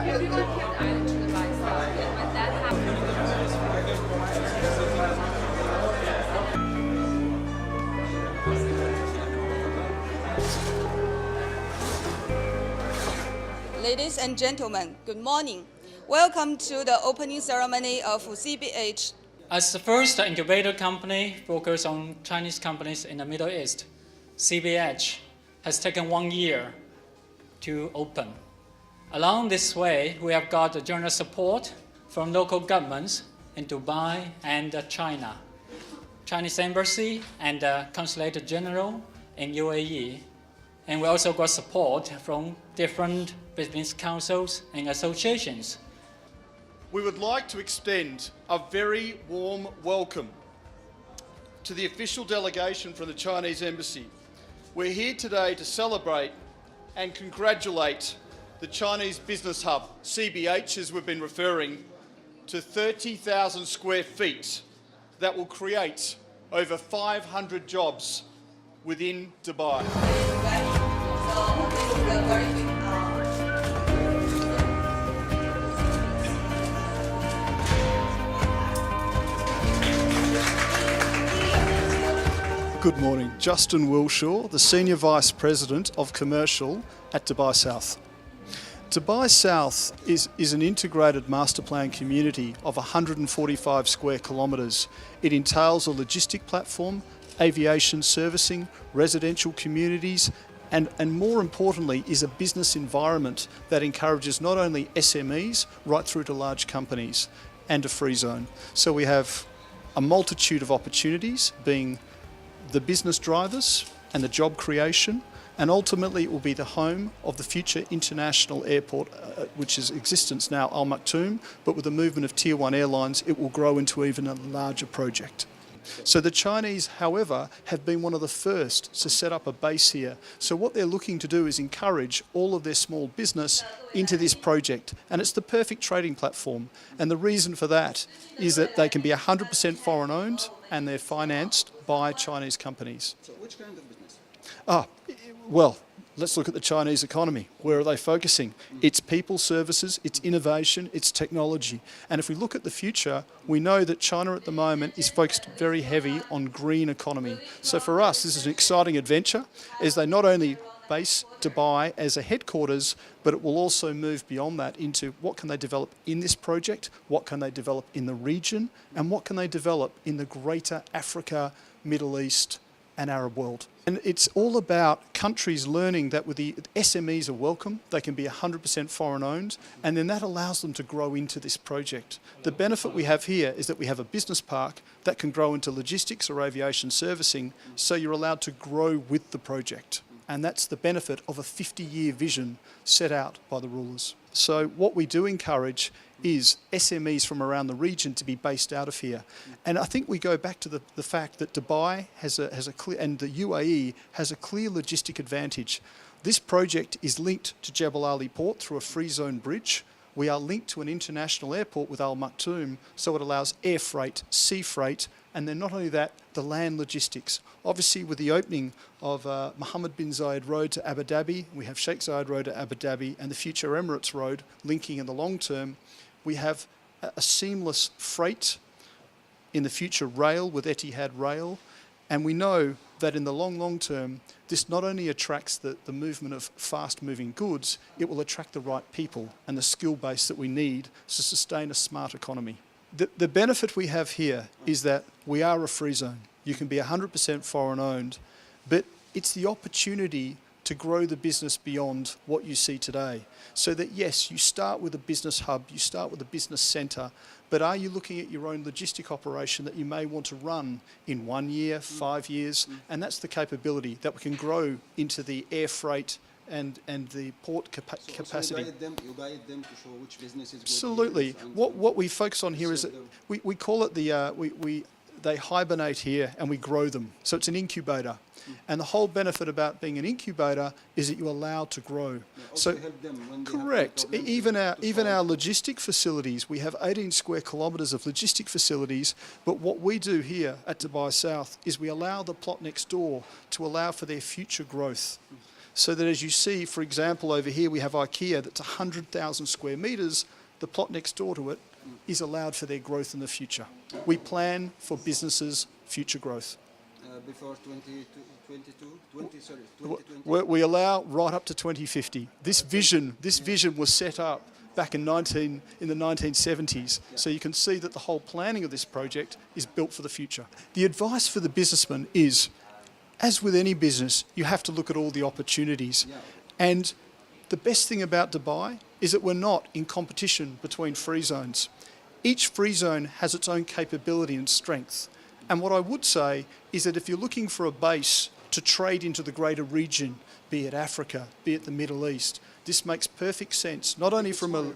Everyone came to Ireland to buy stuff, and when that happened, Ladies and gentlemen, good morning. Welcome to the opening ceremony of CBH. As the first incubator company focused on Chinese companies in the Middle East, CBH has taken 1 year to open. Along this way, we have got general support from local governments in Dubai and China, Chinese Embassy and Consulate General in UAE. And we also got support from different business councils and associations. We would like to extend a very warm welcome to the official delegation from the Chinese Embassy. We're here today to celebrate and congratulate the Chinese Business Hub, CBH as we've been referring, to 30,000 square feet that will create over 500 jobs within Dubai. Good morning, Justin Wيلشاو, the Senior Vice President of Commercial at Dubai South. Dubai South is an integrated master plan community of 145 square kilometres. It entails a logistic platform, aviation servicing, residential communities, and more importantly is a business environment that encourages not only SMEs right through to large companies and a free zone. So we have a multitude of opportunities being the business drivers and the job creation, and ultimately it will be the home of the future international airport, which is existence now, Al Maktoum, but with the movement of Tier 1 airlines, it will grow into even a larger project. So the Chinese, however, have been one of the first to set up a base here. So what they're looking to do is encourage all of their small business into this project. And it's the perfect trading platform. And the reason for that is that they can be 100% foreign owned and they're financed by Chinese companies. So which kind of business? Well, let's look at the Chinese economy. Where are they focusing? It's people services, it's innovation, it's technology. And if we look at the future, we know that China at the moment is focused very heavy on green economy. So for us, this is an exciting adventure as they not only base Dubai as a headquarters, but it will also move beyond that into what can they develop in this project, what can they develop in the region, and what can they develop in the greater Africa, Middle East, and Arab world. And it's all about countries learning that with the SMEs are welcome, they can be 100% foreign owned, and then that allows them to grow into this project. The benefit we have here is that we have a business park that can grow into logistics or aviation servicing, so you're allowed to grow with the project. And that's the benefit of a 50-year vision set out by the rulers. So what we do encourage is SMEs from around the region to be based out of here. And I think we go back to the fact that Dubai has a clear, and the UAE has a clear logistic advantage. This project is linked to Jebel Ali Port through a free zone bridge. We are linked to an international airport with Al Maktoum, so it allows air freight, sea freight, and then not only that, the land logistics. Obviously, with the opening of Mohammed bin Zayed Road to Abu Dhabi, we have Sheikh Zayed Road to Abu Dhabi, and the future Emirates Road linking in the long term. We have a seamless freight in the future rail with Etihad Rail, and we know that in the long term, this not only attracts the movement of fast-moving goods, it will attract the right people and the skill base that we need to sustain a smart economy. The benefit we have here is that we are a free zone. You can be 100% foreign owned, but it's the opportunity to grow the business beyond what you see today. So that yes, you start with a business hub, you start with a business centre, but are you looking at your own logistic operation that you may want to run in 1 year, 5 years? And that's the capability that we can grow into the air freight and the port capacity. So you guide them to show which business is good. Absolutely. What we focus on here is that we call it they hibernate here and we grow them. So it's an incubator. And the whole benefit about being an incubator is that you're allowed to grow. So help them when they correct. Have Even our logistic facilities, we have 18 square kilometres of logistic facilities. But what we do here at Dubai South is we allow the plot next door to allow for their future growth. So that as you see, for example, over here we have IKEA that's 100,000 square metres. The plot next door to it is allowed for their growth in the future. We plan for businesses' future growth. Before 2020. We allow right up to 2050. This vision was set up back in the 1970s. So you can see that the whole planning of this project is built for the future. The advice for the businessman is, as with any business, you have to look at all the opportunities. And the best thing about Dubai is that we're not in competition between free zones. Each free zone has its own capability and strength. And what I would say is that if you're looking for a base to trade into the greater region, be it Africa, be it the Middle East, this makes perfect sense, not only from a...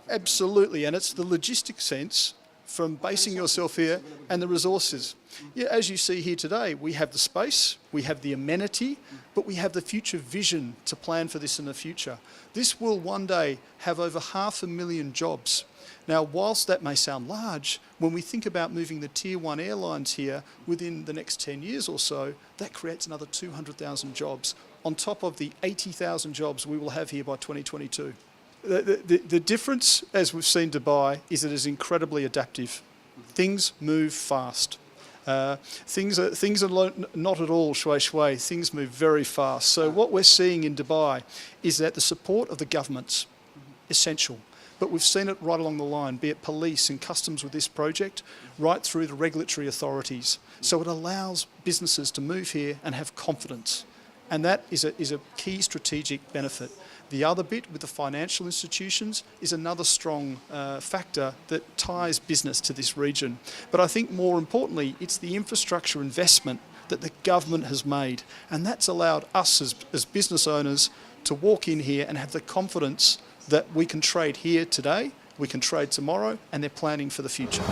Absolutely, and it's the logistic sense from basing yourself here and the resources. Yeah, as you see here today, we have the space, we have the amenity, but we have the future vision to plan for this in the future. This will one day have over 500,000 jobs. Now, whilst that may sound large, when we think about moving the Tier 1 airlines here within the next 10 years or so, that creates another 200,000 jobs on top of the 80,000 jobs we will have here by 2022. The difference, as we've seen Dubai, is it is incredibly adaptive. Things move fast. Things are not at all shui shui. Things move very fast. So what we're seeing in Dubai is that the support of the government's essential. But we've seen it right along the line, be it police and customs with this project, right through the regulatory authorities. So it allows businesses to move here and have confidence. And that is a key strategic benefit. The other bit with the financial institutions is another strong factor that ties business to this region. But I think more importantly, it's the infrastructure investment that the government has made. And that's allowed us as business owners to walk in here and have the confidence that we can trade here today, we can trade tomorrow, and they're planning for the future.